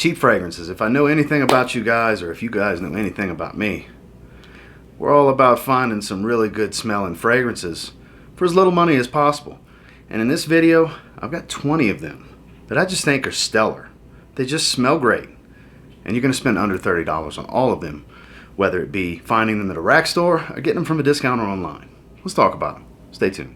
Cheap fragrances. If I know anything about you guys, or if you guys know anything about me, we're all about finding some really good smelling fragrances for as little money as possible. And in this video, I've got 20 of them that I just think are stellar. They just smell great. And you're going to spend under $30 on all of them, whether it be finding them at a rack store or getting them from a discounter online. Let's talk about them. Stay tuned.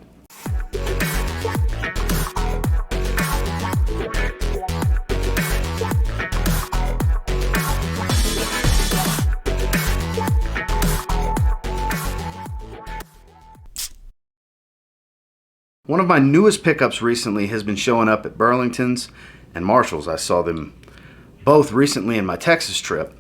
One of my newest pickups recently has been showing up at Burlington's and Marshall's. I saw them both recently in my Texas trip.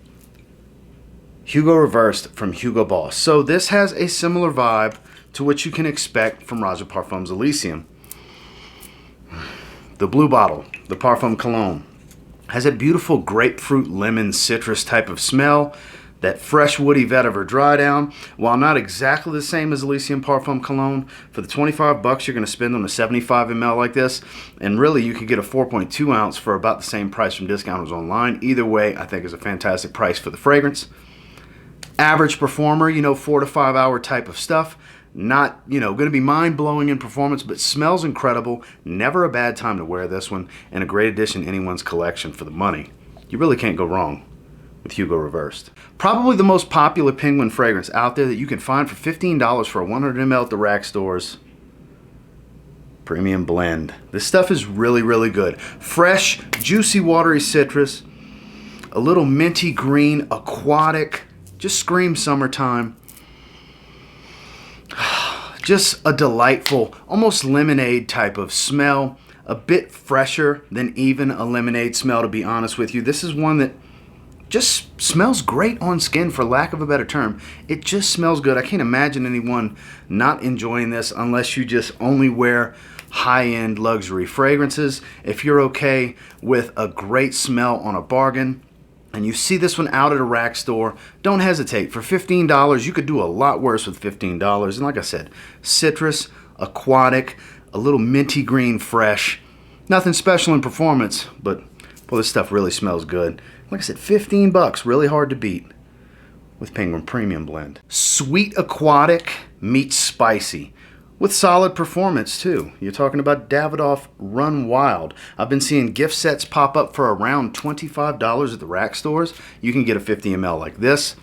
HUGO Reversed from Hugo Boss. So this has a similar vibe to what you can expect from Eau de Parfums Elysium. The blue bottle, the Parfum Cologne, has a beautiful grapefruit, lemon, citrus type of smell. That fresh woody vetiver dry down, while not exactly the same as Elysium Parfum Cologne, for the 25 bucks you're going to spend on a 75 ml like this, and really you could get a 4.2 ounce for about the same price from discounters online. Either way, I think is a fantastic price for the fragrance. Average performer, 4 to 5 hour type of stuff. Not, going to be mind-blowing in performance, but smells incredible. Never a bad time to wear this one, and a great addition to anyone's collection for the money. You really can't go wrong with HUGO Reversed. Probably the most popular penguin fragrance out there that you can find for $15 for a 100 ml at the rack stores. Premium blend. This stuff is really, really good. Fresh, juicy, watery citrus, a little minty green, aquatic, just screams summertime. Just a delightful, almost lemonade type of smell. A bit fresher than even a lemonade smell, to be honest with you. This is one that just smells great on skin, for lack of a better term. It just smells good. I can't imagine anyone not enjoying this unless you just only wear high-end luxury fragrances. If you're okay with a great smell on a bargain and you see this one out at a rack store, don't hesitate. For $15, you could do a lot worse with $15. And like I said, citrus, aquatic, a little minty green fresh. Nothing special in performance, but boy, this stuff really smells good. Like I said, 15 bucks, really hard to beat with Penguin Premium Blend. Sweet aquatic meets spicy with solid performance too. You're talking about Davidoff Run Wild. I've been seeing gift sets pop up for around $25 at the rack stores. You can get a 50 ml like this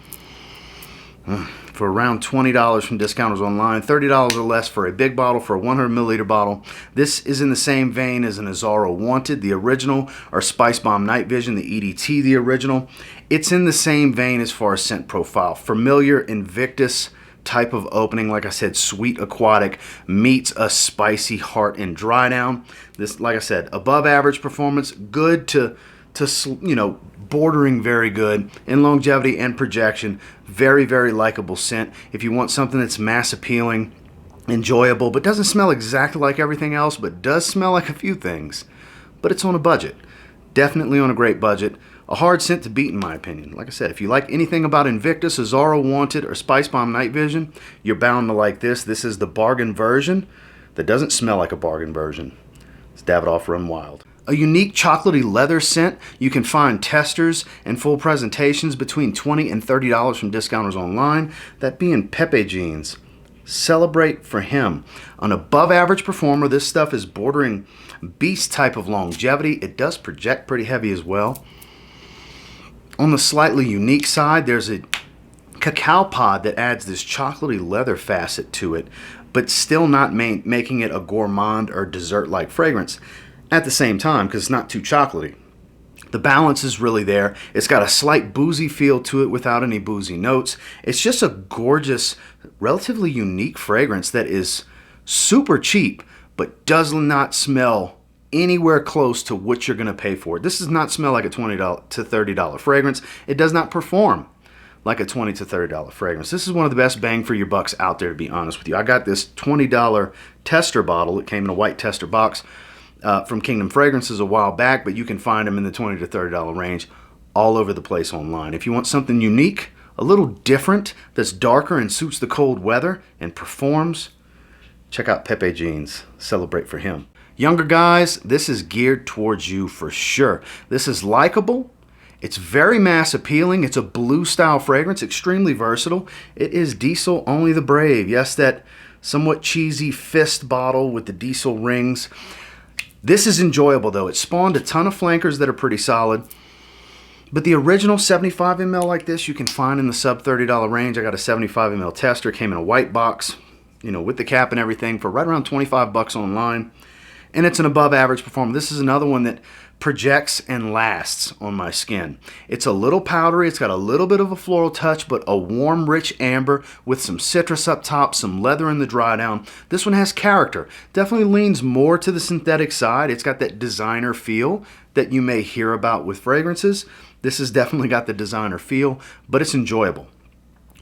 for around $20 from discounters online, $30 or less for a big bottle, for a 100 milliliter bottle. This is in the same vein as an Azzaro Wanted, the original, or Spice Bomb Night Vision, the EDT, the original. It's in the same vein as far as scent profile. Familiar Invictus type of opening, like I said, sweet aquatic meets a spicy heart and dry down. This, like I said, above average performance, good to bordering very good in longevity and projection. Very, very likable scent. If you want something that's mass appealing, enjoyable, but doesn't smell exactly like everything else, but does smell like a few things, but it's on a budget. Definitely on a great budget. A hard scent to beat in my opinion. Like I said, if you like anything about Invictus, Azzaro Wanted, or Spice Bomb Night Vision, you're bound to like this. This is the bargain version that doesn't smell like a bargain version. It's Davidoff Run Wild. A unique chocolatey leather scent. You can find testers and full presentations between $20 and $30 from discounters online. That being Pepe Jeans. Celebrate for Him. An above average performer, this stuff is bordering beast type of longevity. It does project pretty heavy as well. On the slightly unique side, there's a cacao pod that adds this chocolatey leather facet to it, but still not making it a gourmand or dessert-like fragrance at the same time, because it's not too chocolatey. The balance is really there. It's got a slight boozy feel to it without any boozy notes. It's just a gorgeous, relatively unique fragrance that is super cheap, but does not smell anywhere close to what you're going to pay for it. This does not smell like a $20 to $30 fragrance. It does not perform like a $20 to $30 fragrance. This is one of the best bang for your bucks out there, to be honest with you. I got this $20 tester bottle. It came in a white tester box from Kingdom Fragrances a while back, but you can find them in the $20 to $30 range all over the place online. If you want something unique, a little different, that's darker and suits the cold weather and performs, check out Pepe Jeans. Celebrate for Him. Younger guys, this is geared towards you for sure. This is likable. It's very mass appealing. It's a blue style fragrance, extremely versatile. It is Diesel Only the Brave. Yes, that somewhat cheesy fist bottle with the diesel rings. This is enjoyable though. It spawned a ton of flankers that are pretty solid. But the original 75 ml like this you can find in the sub $30 range. I got a 75 ml tester, came in a white box, you know, with the cap and everything for right around 25 bucks online. And it's an above average performer. This is another one that projects and lasts on my skin. It's a little powdery, it's got a little bit of a floral touch, but a warm, rich amber with some citrus up top, some leather in the dry down. This one has character. Definitely leans more to the synthetic side. It's got that designer feel that you may hear about with fragrances. This has definitely got the designer feel, but it's enjoyable.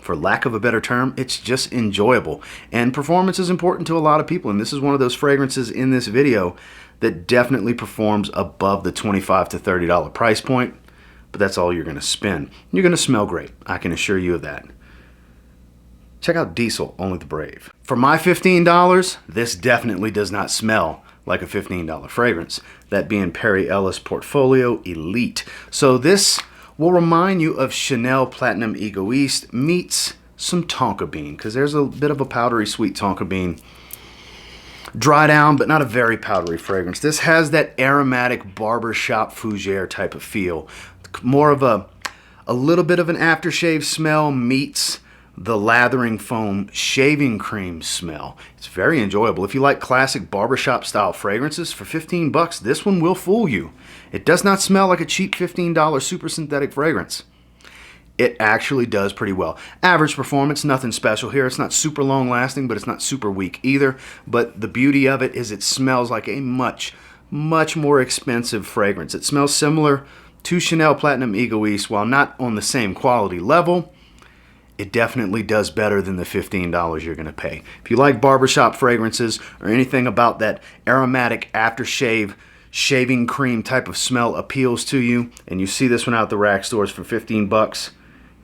For lack of a better term, it's just enjoyable. And performance is important to a lot of people, and this is one of those fragrances in this video that definitely performs above the $25 to $30 price point, but that's all you're gonna spend. You're gonna smell great, I can assure you of that. Check out Diesel Only the Brave. For my $15, this definitely does not smell like a $15 fragrance, that being Perry Ellis Portfolio Elite. So this will remind you of Chanel Platinum Egoiste meets some tonka bean, because there's a bit of a powdery sweet tonka bean. Dry down, but not a very powdery fragrance. This has that aromatic barbershop fougere type of feel. More of a little bit of an aftershave smell meets the lathering foam shaving cream smell. It's very enjoyable. If you like classic barbershop style fragrances, for 15 bucks, this one will fool you. It does not smell like a cheap $15 super synthetic fragrance. It actually does pretty well. Average performance, nothing special here. It's not super long lasting, but it's not super weak either. But the beauty of it is it smells like a much, much more expensive fragrance. It smells similar to Chanel Platinum Egoiste, while not on the same quality level. It definitely does better than the $15 you're gonna pay. If you like barbershop fragrances or anything about that aromatic aftershave, shaving cream type of smell appeals to you, and you see this one out the rack stores for 15 bucks,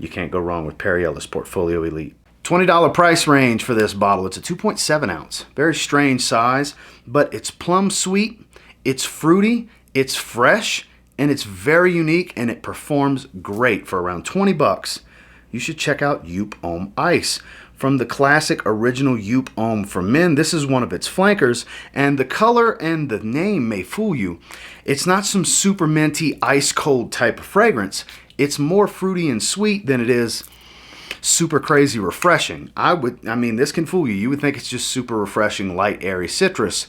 you can't go wrong with Perry Ellis Portfolio Elite. $20 price range for this bottle. It's a 2.7 ounce. Very strange size, but it's plum sweet, it's fruity, it's fresh, and it's very unique, and it performs great for around 20 bucks. You should check out JOOP Homme Ice. From the classic original JOOP Homme for men, this is one of its flankers, and the color and the name may fool you. It's not some super minty, ice cold type of fragrance. It's more fruity and sweet than it is super crazy refreshing. I mean, this can fool you. You would think it's just super refreshing, light, airy citrus,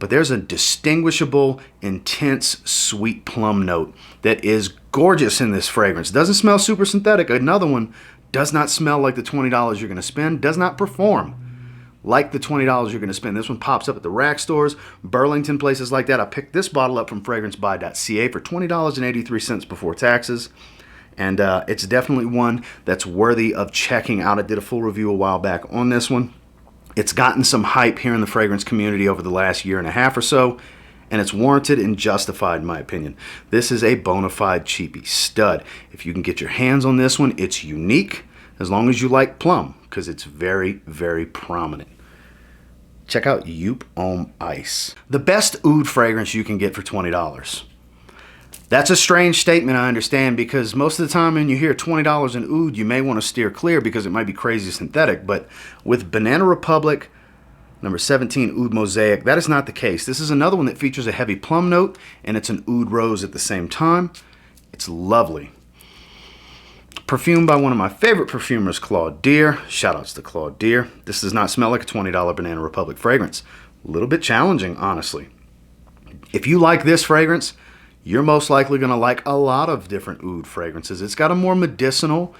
but there's a distinguishable, intense, sweet plum note that is gorgeous in this fragrance. Doesn't smell super synthetic. Another one does not smell like the $20 you're gonna spend, does not perform like the $20 you're gonna spend. This one pops up at the rack stores, Burlington, places like that. I picked this bottle up from fragrancebuy.ca for $20.83 before taxes. And it's definitely one that's worthy of checking out. I did a full review a while back on this one. It's gotten some hype here in the fragrance community over the last year and a half or so, and it's warranted and justified in my opinion. This is a bona fide cheapie stud. If you can get your hands on this one, it's unique, as long as you like plum, because it's very, very prominent. Check out JOOP Homme Ice. The best oud fragrance you can get for $20. That's a strange statement, I understand, because most of the time when you hear $20 in oud, you may want to steer clear because it might be crazy synthetic. But with Banana Republic, number 17 Oud Mosaic, that is not the case. This is another one that features a heavy plum note, and it's an oud rose at the same time. It's lovely. Perfumed by one of my favorite perfumers, Claude Deer. Shoutouts to Claude Deer. This does not smell like a $20 Banana Republic fragrance. A little bit challenging, honestly. If you like this fragrance, you're most likely going to like a lot of different oud fragrances. It's got a more medicinal,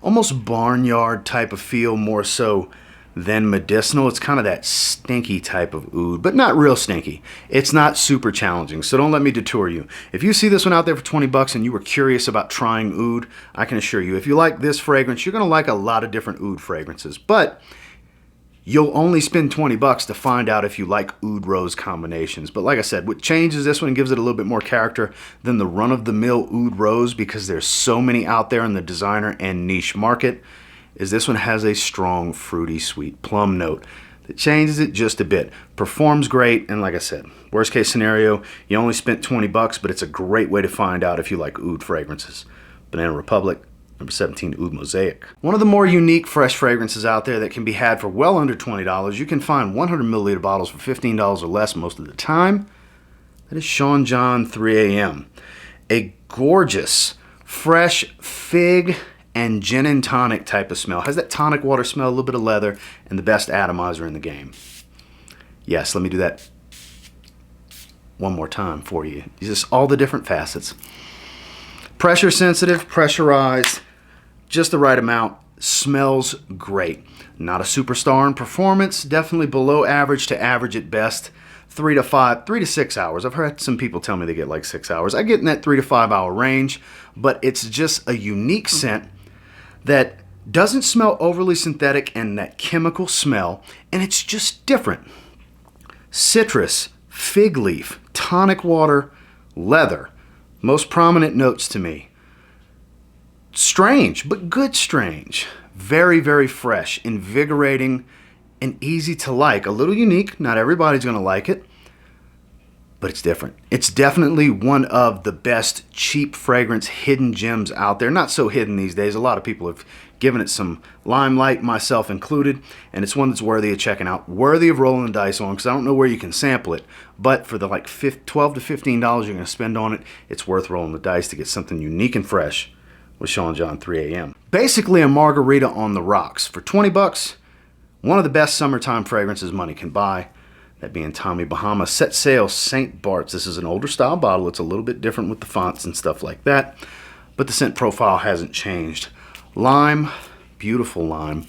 almost barnyard type of feel, more so than medicinal. It's kind of that stinky type of oud, but not real stinky. It's not super challenging, so don't let me detour you. If you see this one out there for 20 bucks and you were curious about trying oud, I can assure you, if you like this fragrance, you're going to like a lot of different oud fragrances, but you'll only spend 20 bucks to find out if you like oud rose combinations. But like I said, what changes this one and gives it a little bit more character than the run-of-the-mill oud rose, because there's so many out there in the designer and niche market, is this one has a strong fruity sweet plum note It changes it just a bit. Performs great, and like I said, worst case scenario, you only spent 20 bucks, but it's a great way to find out if you like oud fragrances. Banana Republic, number 17, Oud Mosaic. One of the more unique fresh fragrances out there that can be had for well under $20. You can find 100 milliliter bottles for $15 or less most of the time. That is Sean John 3 AM. A gorgeous, fresh fig and gin and tonic type of smell. Has that tonic water smell, a little bit of leather, and the best atomizer in the game. Yes, let me do that one more time for you. Just all the different facets. Pressure sensitive, pressurized, just the right amount. Smells great. Not a superstar in performance, definitely below average to average at best. 3 to 6 hours. I've heard some people tell me they get like 6 hours. I get in that 3 to 5 hour range, but it's just a unique scent that doesn't smell overly synthetic and that chemical smell, and it's just different. Citrus, fig leaf, tonic water, leather. Most prominent notes to me. Strange, but good strange. Very, very fresh, invigorating, and easy to like. A little unique. Not everybody's going to like it, but it's different. It's definitely one of the best cheap fragrance hidden gems out there. Not so hidden these days. A lot of people have given it some limelight, myself included, and it's one that's worthy of checking out, worthy of rolling the dice on, because I don't know where you can sample it, but for the like $12 to $15 you're going to spend on it, it's worth rolling the dice to get something unique and fresh with Sean John 3 AM. Basically a margarita on the rocks. For 20 bucks, one of the best summertime fragrances money can buy. That being Tommy Bahama Set Sail St. Bart's. This is an older style bottle. It's a little bit different with the fonts and stuff like that, but the scent profile hasn't changed. Lime, beautiful lime.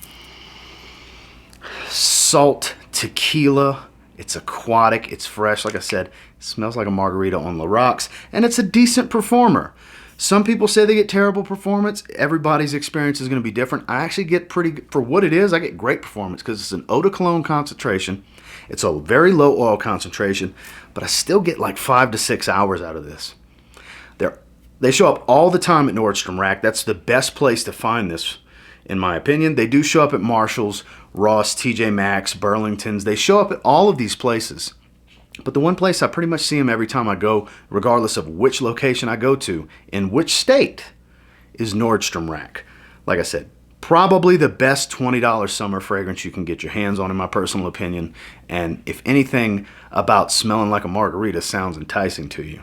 Salt, tequila. It's aquatic, it's fresh. Like I said, it smells like a margarita on the rocks, and it's a decent performer. Some people say they get terrible performance. Everybody's experience is going to be different. I actually get pretty, for what it is, I get great performance because it's an eau de cologne concentration. It's a very low oil concentration, but I still get like 5 to 6 hours out of this. They show up all the time at Nordstrom Rack. That's the best place to find this, in my opinion. They do show up at Marshall's, Ross, TJ Maxx, Burlington's. They show up at all of these places. But the one place I pretty much see them every time I go, regardless of which location I go to, in which state, is Nordstrom Rack. Like I said, probably the best $20 summer fragrance you can get your hands on, in my personal opinion. And if anything about smelling like a margarita sounds enticing to you,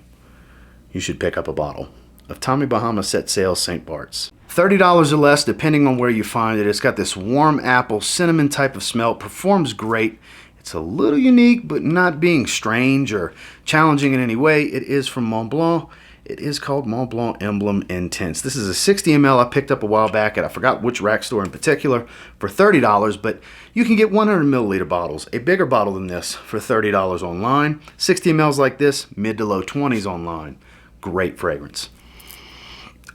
you should pick up a bottle of Tommy Bahama Set Sail St. Bart's. $30 or less, depending on where you find it. It's got this warm apple, cinnamon type of smell. It performs great. It's a little unique, but not being strange or challenging in any way. It is from Mont Blanc. It is called Mont Blanc Emblem Intense. This is a 60 ml I picked up a while back at, I forgot which rack store in particular, for $30, but you can get 100 milliliter bottles, a bigger bottle than this, for $30 online. 60 mls like this, mid to low 20s online. Great fragrance.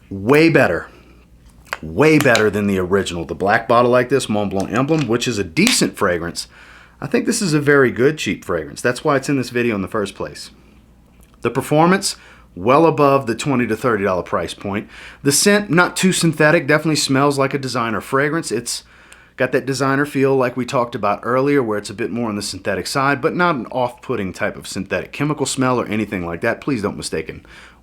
Way better than the original. The black bottle like this, Mont Blanc Emblem, which is a decent fragrance. I think this is a very good cheap fragrance. That's why it's in this video in the first place. The performance, well above the $20 to $30 price point. The scent, not too synthetic, definitely smells like a designer fragrance. It's got that designer feel like we talked about earlier, where it's a bit more on the synthetic side, but not an off-putting type of synthetic chemical smell or anything like that. Please don't mistake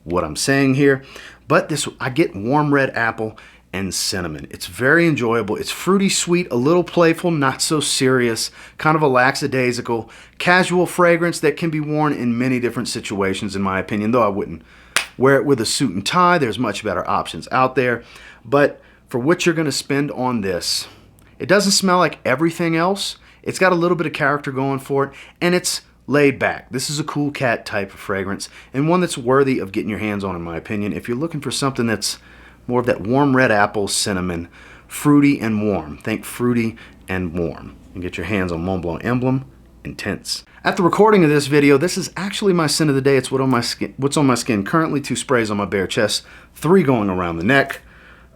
what I'm saying here. But this, I get warm red apple and cinnamon. It's very enjoyable. It's fruity sweet, a little playful, not so serious, kind of a lackadaisical, casual fragrance that can be worn in many different situations, in my opinion, though I wouldn't wear it with a suit and tie. There's much better options out there. But for what you're going to spend on this, it doesn't smell like everything else. It's got a little bit of character going for it, and it's laid back. This is a cool cat type of fragrance, and one that's worthy of getting your hands on, in my opinion, if you're looking for something that's more of that warm red apple, cinnamon, fruity and warm. Think fruity and warm. And get your hands on Mont Blanc Emblem Intense. At the recording of this video, this is actually my scent of the day. It's what's on my skin currently. 2 sprays on my bare chest, 3 going around the neck,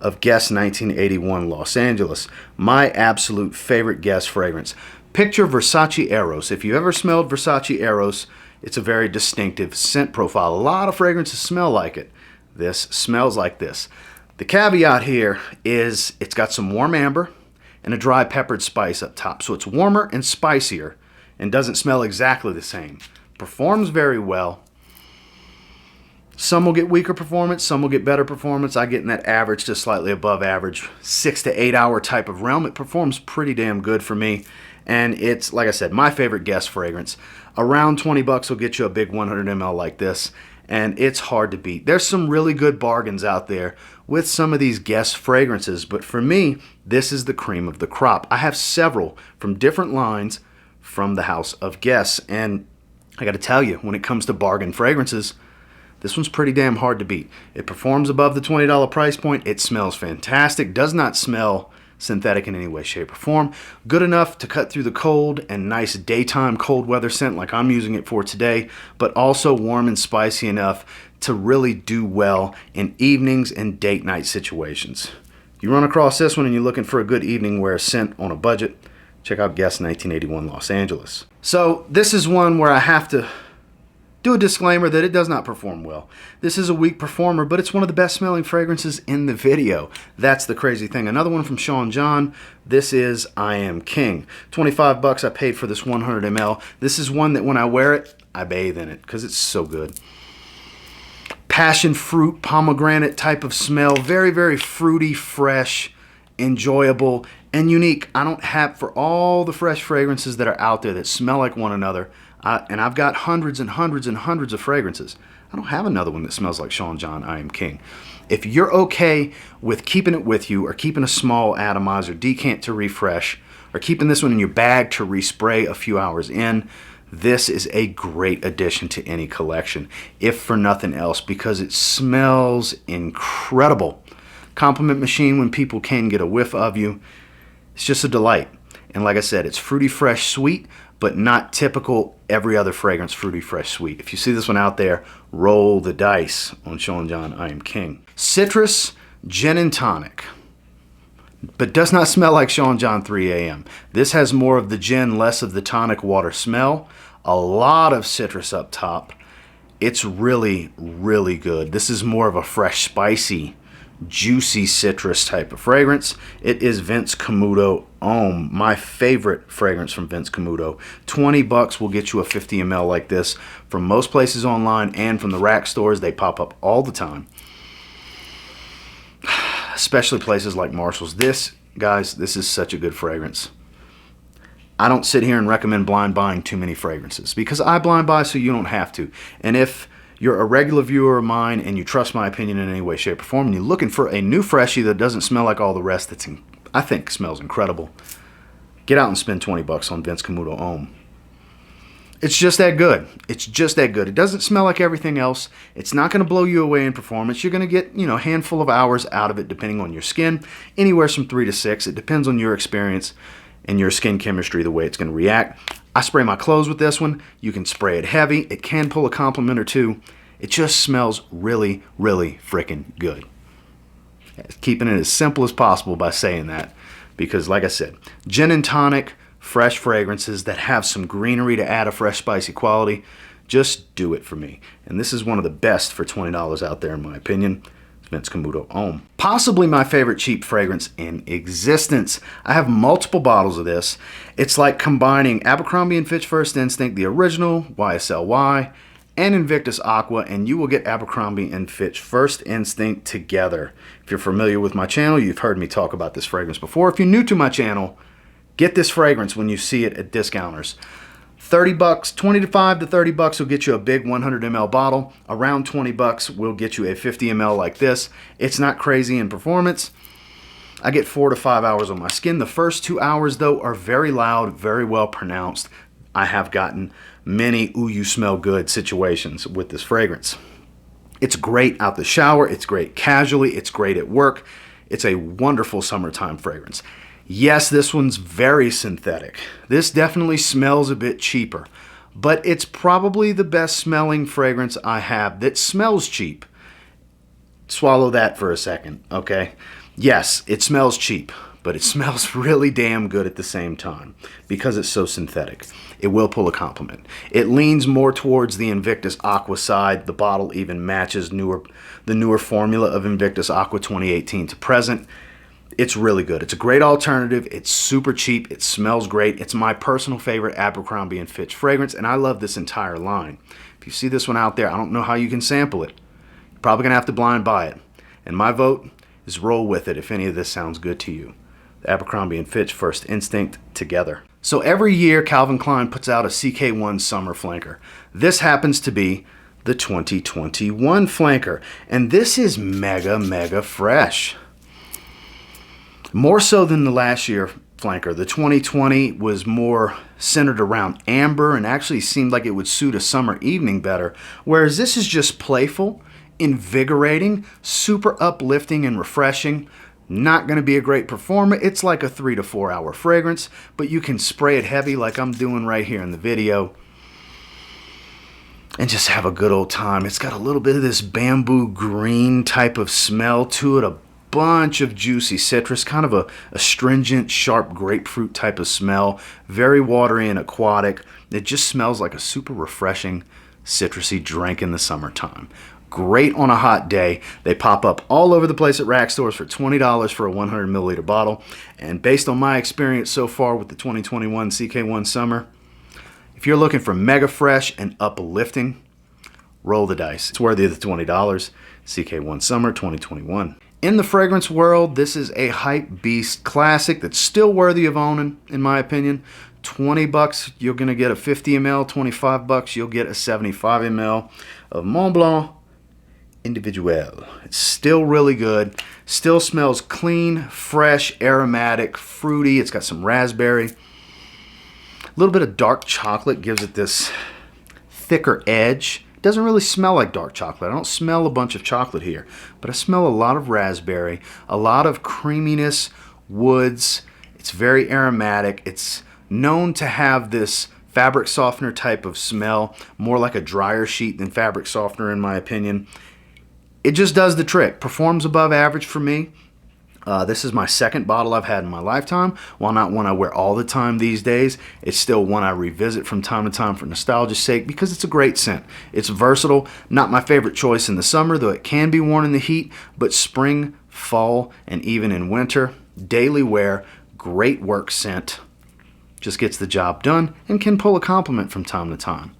of Guess 1981 Los Angeles. My absolute favorite Guess fragrance. Picture Versace Eros. If you ever smelled Versace Eros, it's a very distinctive scent profile. A lot of fragrances smell like it. This smells like this. The caveat here is it's got some warm amber, and a dry peppered spice up top. So it's warmer and spicier and doesn't smell exactly the same. Performs very well. Some will get weaker performance, some will get better performance. I get in that average to slightly above average 6 to 8 hour type of realm. It performs pretty damn good for me. And it's, like I said, my favorite guest fragrance. Around 20 bucks will get you a big 100 ml like this. And it's hard to beat. There's some really good bargains out there with some of these guest fragrances. But for me, this is the cream of the crop. I have several from different lines from the House of Guess. And I got to tell you, when it comes to bargain fragrances, this one's pretty damn hard to beat. It performs above the $20 price point. It smells fantastic. Does not smell synthetic in any way, shape, or form. Good enough to cut through the cold and nice daytime cold weather scent like I'm using it for today, but also warm and spicy enough to really do well in evenings and date night situations. You run across this one and you're looking for a good evening wear scent on a budget, check out Guess 1981 Los Angeles. So this is one where I have to do a disclaimer that it does not perform well. This is a weak performer, but it's one of the best smelling fragrances in the video. That's the crazy thing. Another one from Sean John. This is I Am King. 25 bucks I paid for this 100 ml. This is one that when I wear it, I bathe in it because it's so good. Passion fruit, pomegranate type of smell. Very, very fruity, fresh, enjoyable, and unique. I don't have, for all the fresh fragrances that are out there that smell like one another, and I've got hundreds and hundreds and hundreds of fragrances, I don't have another one that smells like Sean John I Am King. If you're okay with keeping it with you, or keeping a small atomizer decant to refresh, or keeping this one in your bag to respray a few hours in, this is a great addition to any collection, if for nothing else, because it smells incredible. Compliment machine when people can get a whiff of you. It's just a delight. And like I said, it's fruity, fresh, sweet, but not typical every other fragrance fruity, fresh, sweet. If you see this one out there, roll the dice on Sean John I Am King. Citrus, gin and tonic, but does not smell like Sean John 3 AM. This has more of the gin, less of the tonic water smell. A lot of citrus up top. It's really, really good. This is more of a fresh, spicy, juicy citrus type of fragrance. It is Vince Camuto Homme, my favorite fragrance from Vince Camuto. 20 bucks will get you a 50 ml like this from most places online and from the rack stores. They pop up all the time, especially places like Marshall's. This, guys, this is such a good fragrance. I don't sit here and recommend blind buying too many fragrances because I blind buy so you don't have to. And if you're a regular viewer of mine and you trust my opinion in any way, shape, or form, and you're looking for a new freshie that doesn't smell like all the rest, that's I think smells incredible, get out and spend 20 bucks on Vince Camuto Homme. It's just that good. It's just that good. It doesn't smell like everything else. It's not going to blow you away in performance. You're going to get, a handful of hours out of it depending on your skin, anywhere from 3 to 6. It depends on your experience and your skin chemistry, the way it's going to react. I spray my clothes with this one. You can spray it heavy. It can pull a compliment or two. It just smells really, really freaking good. Keeping it as simple as possible by saying that, because like I said, gin and tonic, fresh fragrances that have some greenery to add a fresh, spicy quality, just do it for me. And this is one of the best for $20 out there in my opinion. Vince Camuto Homme. Possibly my favorite cheap fragrance in existence. I have multiple bottles of this. It's like combining Abercrombie and Fitch First Instinct, the original, YSLY, and Invictus Aqua, and you will get Abercrombie and Fitch First Instinct together. If you're familiar with my channel, you've heard me talk about this fragrance before. If you're new to my channel, get this fragrance when you see it at discounters. 30 bucks, 25 to 30 bucks will get you a big 100 ml bottle. Around 20 bucks will get you a 50 ml like this. It's not crazy in performance. I get 4 to 5 hours on my skin. The first 2 hours though are very loud, very well pronounced. I have gotten many ooh you smell good situations with this fragrance. It's great out the shower, it's great casually, it's great at work. It's a wonderful summertime fragrance. Yes, this one's very synthetic. This definitely smells a bit cheaper, but it's probably the best smelling fragrance I have that smells cheap. Swallow that for a second, okay? Yes, it smells cheap, but it smells really damn good at the same time because it's so synthetic. It will pull a compliment. It leans more towards the Invictus Aqua side. The bottle even matches the newer formula of Invictus Aqua 2018 to present. It's really good. It's a great alternative. It's super cheap. It smells great. It's my personal favorite Abercrombie and Fitch fragrance, and I love this entire line. If you see this one out there, I don't know how you can sample it. You're probably going to have to blind buy it. And my vote is roll with it if any of this sounds good to you. The Abercrombie and Fitch First Instinct together. So every year, Calvin Klein puts out a CK1 summer flanker. This happens to be the 2021 flanker. And this is mega fresh. More so than the last year flanker. The 2020 was more centered around amber and actually seemed like it would suit a summer evening better. Whereas this is just playful, invigorating, super uplifting and refreshing. Not going to be a great performer. It's like a 3 to 4 hour fragrance, but you can spray it heavy like I'm doing right here in the video and just have a good old time. It's got a little bit of this bamboo green type of smell to it, a bunch of juicy citrus, kind of a astringent, sharp grapefruit type of smell, very watery and aquatic. It just smells like a super refreshing, citrusy drink in the summertime. Great on a hot day. They pop up all over the place at rack stores for $20 for a 100 milliliter bottle. And based on my experience so far with the 2021 CK1 Summer, if you're looking for mega fresh and uplifting, roll the dice. It's worthy of the $20. CK1 Summer 2021. In the fragrance world, this is a hype beast classic that's still worthy of owning, in my opinion. 20 bucks, you're gonna get a 50 ml. 25 bucks, you'll get a 75 ml of Mont Blanc Individuel. It's still really good. Still smells clean, fresh, aromatic, fruity. It's got some raspberry. A little bit of dark chocolate gives it this thicker edge. Doesn't really smell like dark chocolate. I don't smell a bunch of chocolate here, but I smell a lot of raspberry, a lot of creaminess, woods. It's very aromatic. It's known to have this fabric softener type of smell, more like a dryer sheet than fabric softener in my opinion. It just does the trick. Performs above average for me. This is my second bottle I've had in my lifetime. While not one I wear all the time these days, it's still one I revisit from time to time for nostalgia's sake because it's a great scent. It's versatile. Not my favorite choice in the summer, though it can be worn in the heat, but spring, fall, and even in winter, daily wear, great work scent. Just gets the job done and can pull a compliment from time to time.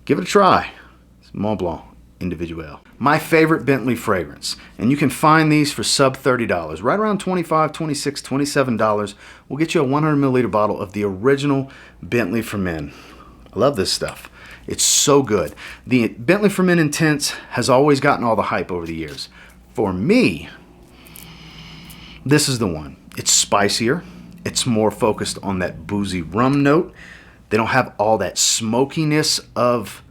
Give it a try. It's Mont Blanc Individuel. My favorite Bentley fragrance, and you can find these for sub $30, right around $25, $26, $27. We'll get you a 100 milliliter bottle of the original Bentley for Men. I love this stuff. It's so good. The Bentley for Men Intense has always gotten all the hype over the years. For me, this is the one. It's spicier. It's more focused on that boozy rum note. They don't have all that smokiness of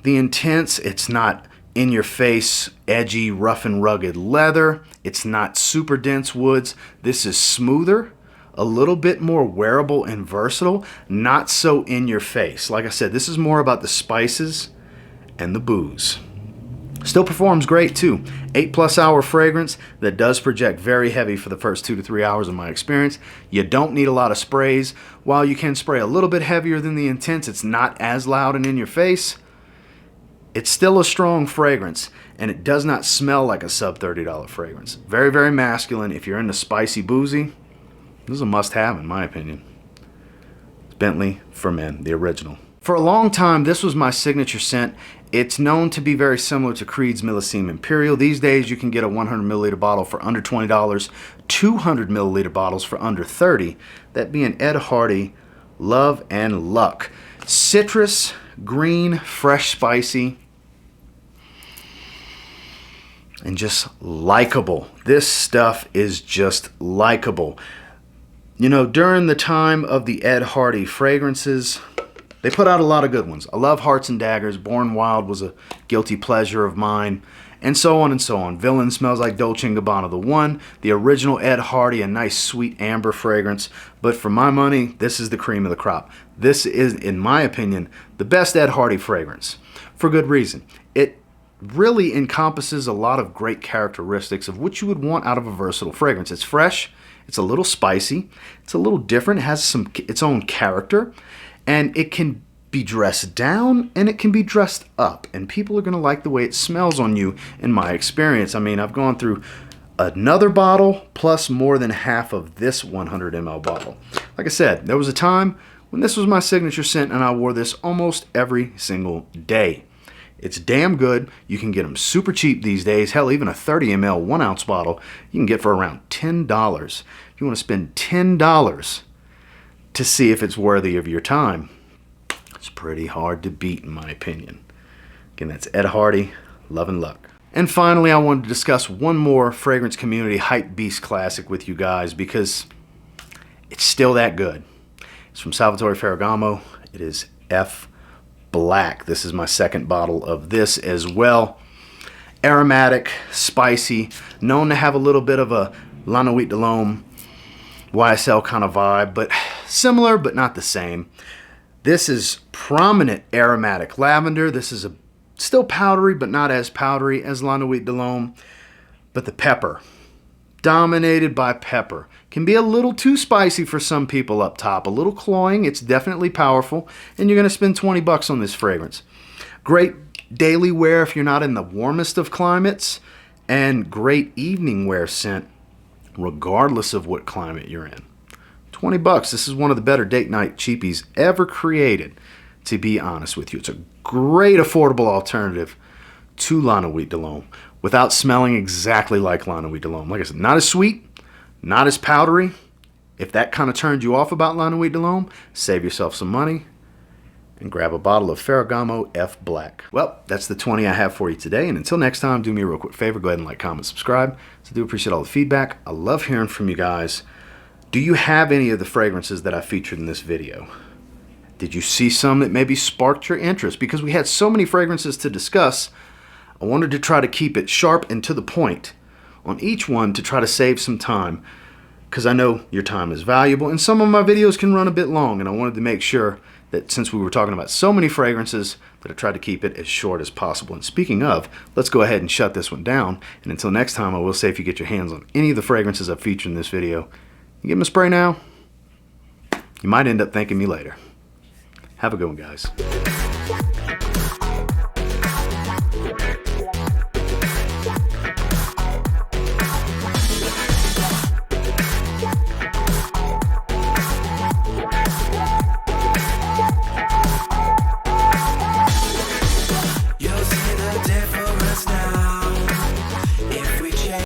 the Intense. It's not in your face, edgy, rough and rugged leather. It's not super dense woods. This is smoother, a little bit more wearable and versatile, not so in your face. Like I said, this is more about the spices and the booze. Still performs great too. 8+ hour fragrance that does project very heavy for the first 2 to 3 hours in my experience. You don't need a lot of sprays. While you can spray a little bit heavier than the Intense, it's not as loud and in your face. It's still a strong fragrance, and it does not smell like a sub $30 fragrance. Very, very masculine. If you're into spicy boozy, this is a must-have in my opinion. It's Bentley for Men, the original. For a long time, this was my signature scent. It's known to be very similar to Creed's Millesime Imperial. These days, you can get a 100 milliliter bottle for under $20, 200 milliliter bottles for under $30. That being Ed Hardy, Love and Luck. Citrus, green, fresh, spicy, and just likable. This stuff is just likable. You know, during the time of the Ed Hardy fragrances, they put out a lot of good ones. I love Hearts and Daggers. Born Wild was a guilty pleasure of mine. And so on and so on. Villain Smells Like Dolce & Gabbana, the one. The original Ed Hardy, a nice sweet amber fragrance. But for my money, this is the cream of the crop. This is, in my opinion, the best Ed Hardy fragrance. For good reason. It really encompasses a lot of great characteristics of what you would want out of a versatile fragrance. It's fresh. It's a little spicy. It's a little different. It has its own character. And it can be dressed down and it can be dressed up. And people are going to like the way it smells on you, in my experience. I mean, I've gone through another bottle plus more than half of this 100 ml bottle. Like I said, there was a time when this was my signature scent and I wore this almost every single day. It's damn good. You can get them super cheap these days. Hell, even a 30 ml 1 ounce bottle you can get for around $10. If you want to spend $10 to see if it's worthy of your time, it's pretty hard to beat in my opinion. Again, that's Ed Hardy, Love and Luck. And finally, I wanted to discuss one more fragrance community hype beast classic with you guys because it's still that good. It's from Salvatore Ferragamo. It is F Black. This is my second bottle of this as well. Aromatic, spicy, known to have a little bit of a La Nuit de l'Homme YSL kind of vibe, but similar but not the same. This is prominent aromatic lavender. This is still powdery but not as powdery as La Nuit de l'Homme. But the pepper, dominated by pepper, can be a little too spicy for some people up top. A little cloying. It's definitely powerful, and you're going to spend 20 bucks on this fragrance. Great daily wear if you're not in the warmest of climates, and great evening wear scent regardless of what climate you're in. 20 bucks. This is one of the better date night cheapies ever created, to be honest with you. It's a great affordable alternative to La Nuit de l'Homme without smelling exactly like La Nuit de l'Homme. Like I said, not as sweet, not as powdery. If that kind of turned you off about La Nuit de l'Homme, save yourself some money and grab a bottle of Ferragamo F Black. Well, that's the 20 I have for you today. And until next time, do me a real quick favor. Go ahead and like, comment, subscribe. So I do appreciate all the feedback. I love hearing from you guys. Do you have any of the fragrances that I featured in this video? Did you see some that maybe sparked your interest? Because we had so many fragrances to discuss, I wanted to try to keep it sharp and to the point on each one to try to save some time, because I know your time is valuable and some of my videos can run a bit long, and I wanted to make sure that since we were talking about so many fragrances that I tried to keep it as short as possible. And speaking of, let's go ahead and shut this one down. And until next time, I will say if you get your hands on any of the fragrances I've featured in this video, you give them a spray now, you might end up thanking me later. Have a good one, guys.